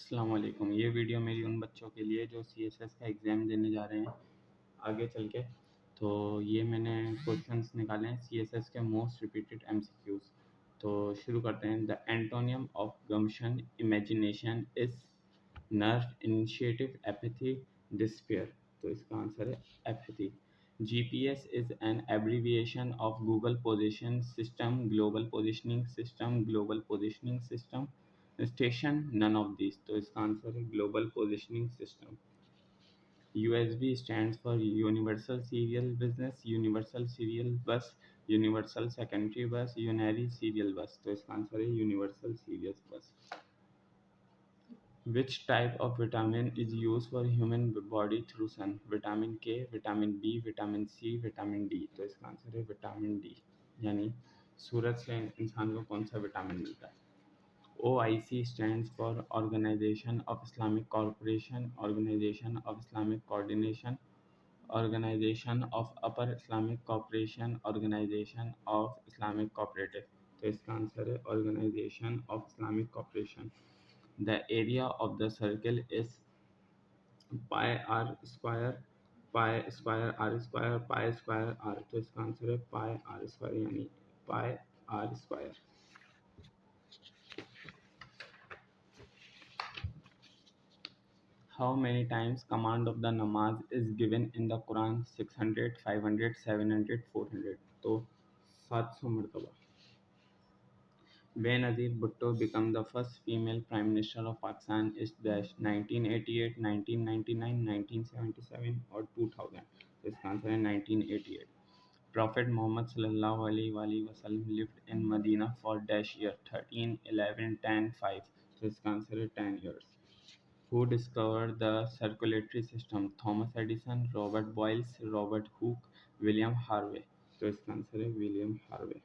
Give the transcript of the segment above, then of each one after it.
अस्सलाम वालेकुम। ये वीडियो मेरी उन बच्चों के लिए जो CSS का एग्ज़ाम देने जा रहे हैं आगे चल के। तो ये मैंने क्वेश्चंस निकाले हैं CSS के मोस्ट रिपीटेड MCQs। तो शुरू करते हैं। The antonym of gumption imagination is nerve initiative apathy despair. तो इसका आंसर है apathy. GPS is an abbreviation of Google Position System, Global Positioning System, Global Positioning System, Station, none of these। तो इसका answer है Global Positioning System। USB stands for Universal Serial Business, Universal Serial Bus, Universal Secondary Bus, Unary Serial Bus। तो इसका answer है Universal Serial Bus। Which type of vitamin is used for human body through sun? Vitamin K, vitamin B, vitamin C, vitamin D। तो इसका answer है vitamin D। यानी सूरज से इंसान को कौन सा विटामिन मिलता है? OIC stands for Organization of Islamic Cooperation, Organization of Islamic Coordination, Organization of Upper Islamic Cooperation, Organization of Islamic Cooperative। तो इसका आंसर है Organization of Islamic Cooperation। The area of the circle is pi r square, pi square r square, pi square r। तो इसका answer है pi r square यानी pi r square। How many times command of the namaz is given in the Quran? 600, 500, 700, 400। तो 700 मरतबा। Benazir Bhutto became the first female Prime Minister of Pakistan is dash 1988, 1999, 1977 और 2000। तो इसका answer है 1988। Prophet Muhammad sallallahu alaihi wasallam lived in Medina for dash year 13, 11, 10, 5। तो इसका answer है 10 years। Who discovered the circulatory system? Thomas Edison, Robert Boyle, Robert Hooke, William Harvey। तो इसका answer है William Harvey।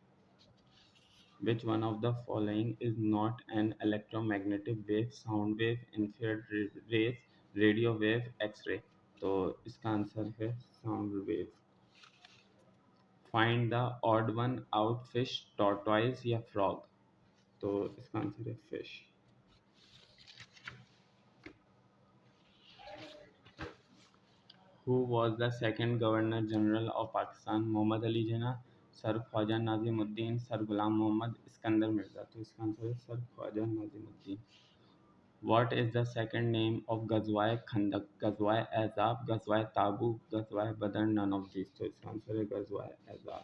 Which one of the following is not an electromagnetic wave? Sound wave, infrared rays, radio wave, X-ray। तो इसका answer है sound wave। Find the odd one out fish, tortoise या frog। तो इसका answer है fish। Who was the second Governor General of Pakistan? Mohammad Ali Jinnah, sir Khwaja Nazimuddin, sir Ghulam Mohammad, Iskander Mirza. तो इसका answer है sir Khwaja Nazimuddin. What is the second name of गज़वाए खंदक? गज़वाए एज़ाब, गज़वाए ताबूक, गज़वाए बदर, none of these। तो इसका आंसर है Ghazwa एज़ाब।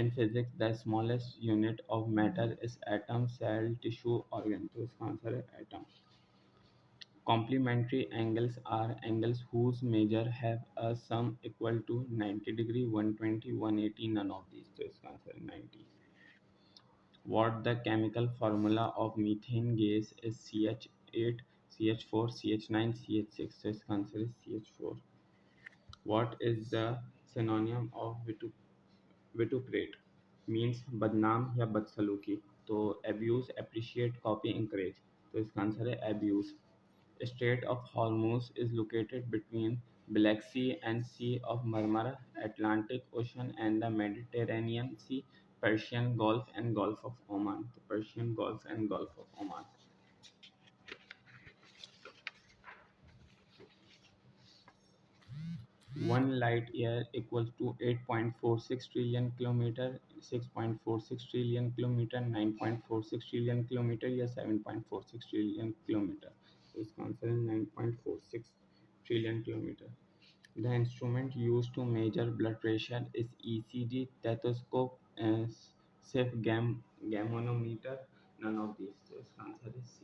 In physics, the smallest unit of matter is atom, cell, tissue, organ। तो इसका आंसर है atom। Complementary angles are angles whose measure have a sum equal to 90 degree, 120, 180, none of these। तो इसका answer है 90। What the chemical formula of methane gas is? CH8, CH4, CH9, CH6। तो इसका answer है CH4। What is the synonym of vituperate? Means बदनाम या बदसलूकी। तो abuse, appreciate, copy, encourage। तो इसका आंसर है abuse। Strait of Hormuz is located between Black Sea and Sea of Marmara, Atlantic Ocean and the Mediterranean Sea, Persian Gulf and Gulf of Oman। तो Persian Gulf and Gulf of Oman। 1 light year equals to 8.46 trillion kilometer, 6.46 trillion kilometer, 9.46 trillion kilometer या 7.46 trillion kilometer। तो इसका answer है 9.46 trillion kilometer। The instrument used to measure blood pressure is ECG, stethoscope, sphygmomanometer, none of these। तो इसका answer है C।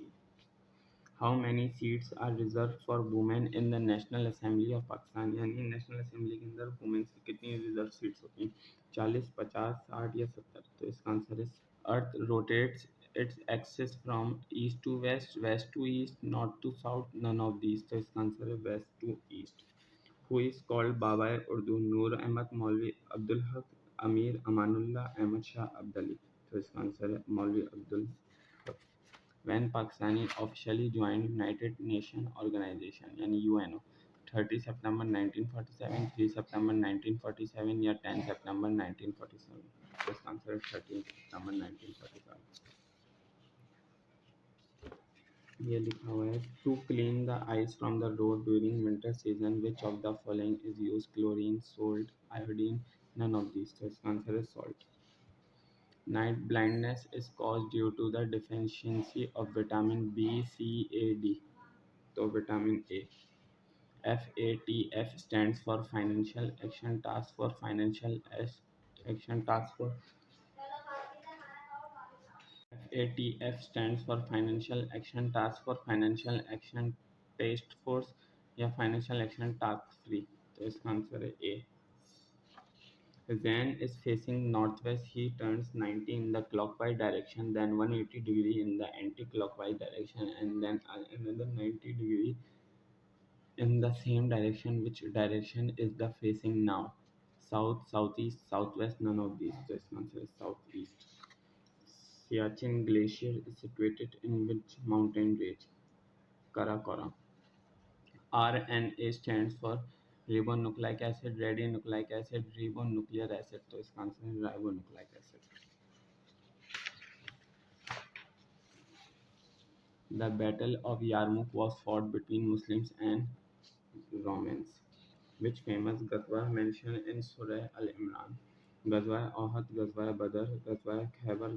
How many seats are reserved for women in the National Assembly of Pakistan? यानी national assembly के अंदर women's की कितनी reserve seats होती हैं? 40, 50, 60 या 70। तो इसका आंसर है अर्थ rotates its axis from east to west, west to east, north to south, none of these। तो इसका आंसर है west to east। Who is called बाबाए Urdu? नूर अहमद, मौलवी अब्दुल हक, अमीर अमानुल्लाह, अहमद शाह अब्दाली। तो इसका आंसर है मौलवी Abdul Haq. When Pakistani officially joined United Nation Organization यानी UNO? 30 September 1947, 3 September 1947 या 10 September 1947। तो इसका आंसर है 13 September 1947। ये लिखा हुआ है to clean the ice from the road during winter season which of the following is use chlorine salt iodine none of this तो इसका आंसर है salt night blindness is cause due to the deficiency of vitamin B C A D तो vitamin A FATF stands for Financial Action Task Force. Action Task Force. FATF stands for Financial Action Task Force, Financial Action Task Force या Financial Action Task Free. तो इसका answer है A. Zen is facing northwest. He turns 90 in the clockwise direction, then 180 degree in the anti-clockwise direction, and then another 90 degree in the same direction. Which direction is the facing now? South, southeast, southwest, none of these. So its answer is southeast. Siachen Glacier is situated in which mountain range? Karakoram. RNA stands for ribonucleic acid, radionucleic acid, ribonucleic acid. तो इसका answer है ribonucleic acid. The Battle of Yarmouk was fought between Muslims and Romans. Which famous ghazwa mentioned in Surah Al-Imran? Ghazwa Uhud, Ghazwa Badr, Ghazwa Khaybar,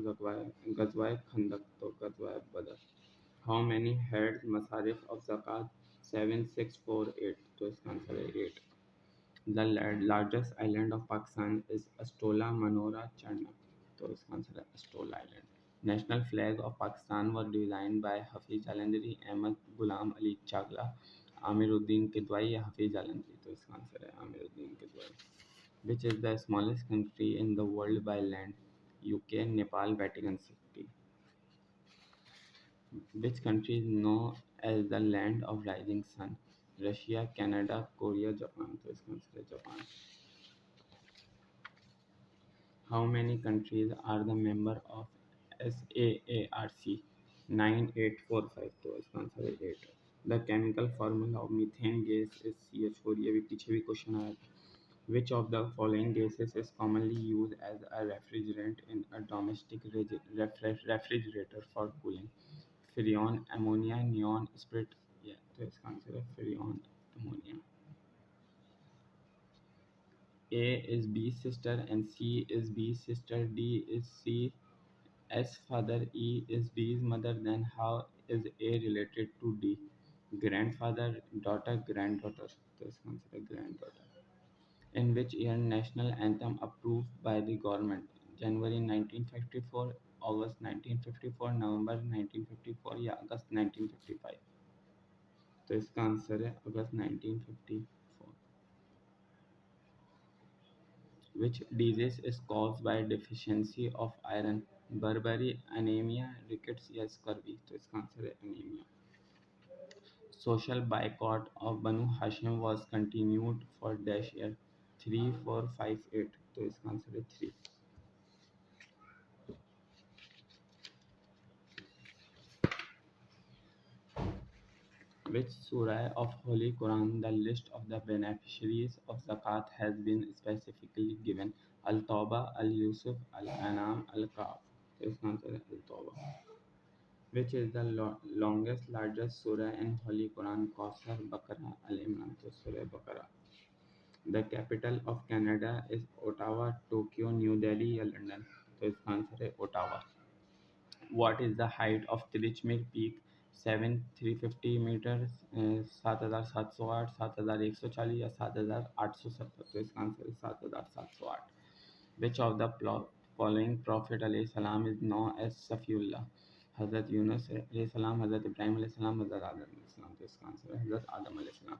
Ghazwa Khandak, तो Ghazwa Badr. How many heads Masarif of Zakat? 7, 6, 4, 8. तो इसका answer है 8. The largest island of Pakistan is Astola Manora Channa. तो इसका answer है Astola Island. National flag of Pakistan was designed by Hafiz Jalandhari, Ahmad Ghulam Ali Chagla, Amiruddin Kidwai या Hafiz Jalandhari. तो इसका answer है Amiruddin Kidwai. Which is the smallest country in the world by land? UK, Nepal, Vatican City. Which country is known as the land of rising sun? Russia, Canada, Korea, Japan. तो इसका answer है Japan. How many countries are the member of SAARC? 9, 8, 4, 5. तो इसका answer है 8. The chemical formula of methane gas is CH4. ये भी पीछे भी क्वेश्चन आया था. Which of the following gases is commonly used as a refrigerant in a domestic refrigerator for cooling? Freon, ammonia, neon, spirit. Yeah, तो इसका answer है freon, ammonia. A is B's sister and C is B's sister. D is C S father. E is B's mother. Then how is A related to D? Grandfather, daughter, granddaughter. तो इसका answer है granddaughter. In which year national anthem approved by the government? January 1954, August 1954, November 1954 या अगस्त 1955. तो इसका answer है अगस्त 1954. Which disease is caused by deficiency of iron? Beriberi, anemia, rickets या scurvy. तो इसका आंसर है anemia. Social boycott of Banu Hashim was continued for dash year. 3, 4, 5, 8. तो इसका आंसर है 3. Which surah of Holy Quran the list of the beneficiaries of zakat has been specifically given? Al-Tawbah, Al-Yusuf, Al-Anam, Al-Kahf. तो इसका answer है Al-Tawbah. Which is the longest largest surah in Holy Quran? Kausar, Baqarah, Al-Imran. तो surah Baqarah. The capital of Canada is Ottawa, Tokyo, New Delhi या London. तो इसका answer है Ottawa. What is the height of Tilichmir Peak? 7,350 metre, 7,708, 7,140 या 7,870. तो इसका answer है 7,708. Which of the following Prophet अलैहि सलाम is known as Safiullah? हज़रत यूनुस अलैहि सलाम, हज़रत इब्राहिम अलैहि सलाम, हज़रत आदम अलैहि सलाम. तो इसका आंसर है हज़रत आदम अलैहि सलाम.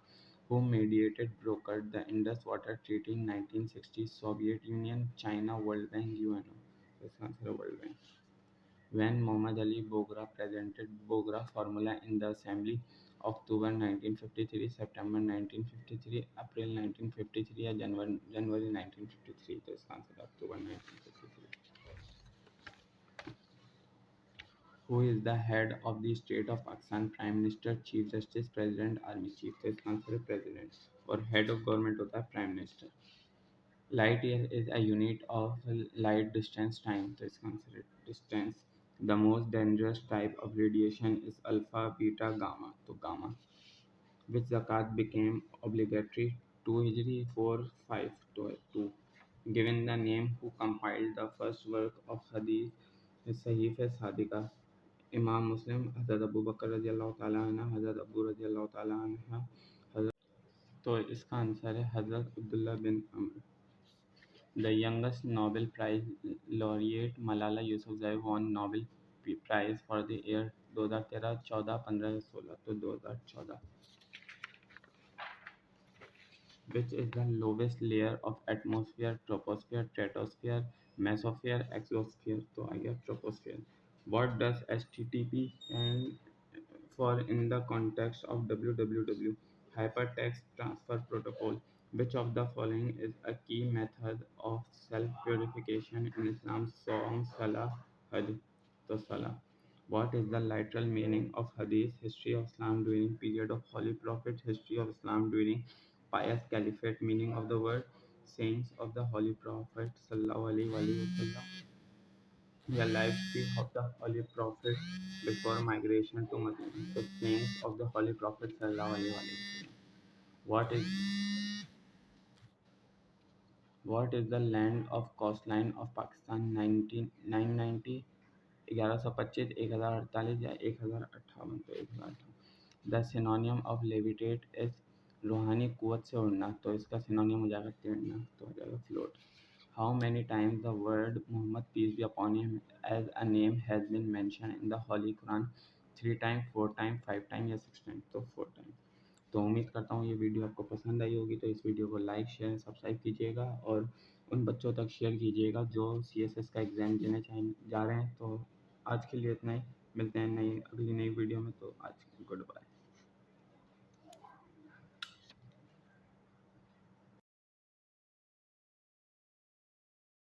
Who mediated brokered the Indus Water Treaty in 1960? Soviet Union, China, World Bank, UNO. तो इसका आंसर है World Bank. When Muhammad Ali Bogra presented Bogra formula in the Assembly? October 1953, September 1953, April 1953 या January 1953. तो इसका answer है October 1953. Who is the head of the state of Pakistan? Prime Minister, Chief Justice, President, Army Chief. तो इसका answer है President. और head of government होता है Prime Minister. Light year is a unit of light distance time. तो इसका answer है distance. The most dangerous type of radiation is alpha, beta, gamma. तो gamma. Which zakat became obligatory 2 Hijri 452. Given the name who compiled the first work of hadith is Sahih Sadika. इमाम मुस्लिम हज़रत अबू बकर रज़ी अल्लाह ताला अन्हा, हज़रत अबू रज़ी अल्लाह ताला अन्हा, हज़रत। तो इसका आंसर है हज़रत Abdullah bin Amr. The youngest Nobel prize laureate Malala Yousafzai won Nobel prize for the year 2013, 14, 15 या 16। तो 2014। Which is the lowest layer of atmosphere? Troposphere, stratosphere, mesosphere, exosphere? So I guess troposphere. What does HTTP stand for in the context of WWW? Hypertext Transfer Protocol. Which of the following is a key method of self-purification in Islam? Sawm, Salah, Hajj. So Salah. What is the literal meaning of Hadith? History of Islam during period of Holy Prophet. History of Islam during pious caliphate. Meaning of the word sayings of the Holy Prophet Sallallahu Alaihi Wasallam. The lifestyle of the Holy Prophet before migration to Medina. The sayings of the Holy Prophet Sallallahu Alaihi Wasallam. What is what is the land of coastline of Pakistan? 990, 1125, 1048 या 1058? तो 1058। The सिनोनियम of levitate is रूहानी कुव्वत से उड़ना। तो इसका सिनोनियम हो जाएगा तैरना। तो हो जाएगा float. How many times the word Muhammad peace be upon him as a name has been mentioned in the Holy Quran? 3 times, 4 times, 5 times या 6 times? तो 4 times। तो उम्मीद करता हूँ ये वीडियो आपको पसंद आई होगी। तो इस वीडियो को लाइक शेयर सब्सक्राइब कीजिएगा और उन बच्चों तक शेयर कीजिएगा जो CSS का एग्ज़ाम देने जा रहे हैं। तो आज के लिए इतना ही। मिलते हैं अगली नई वीडियो में। तो आज गुड बाय।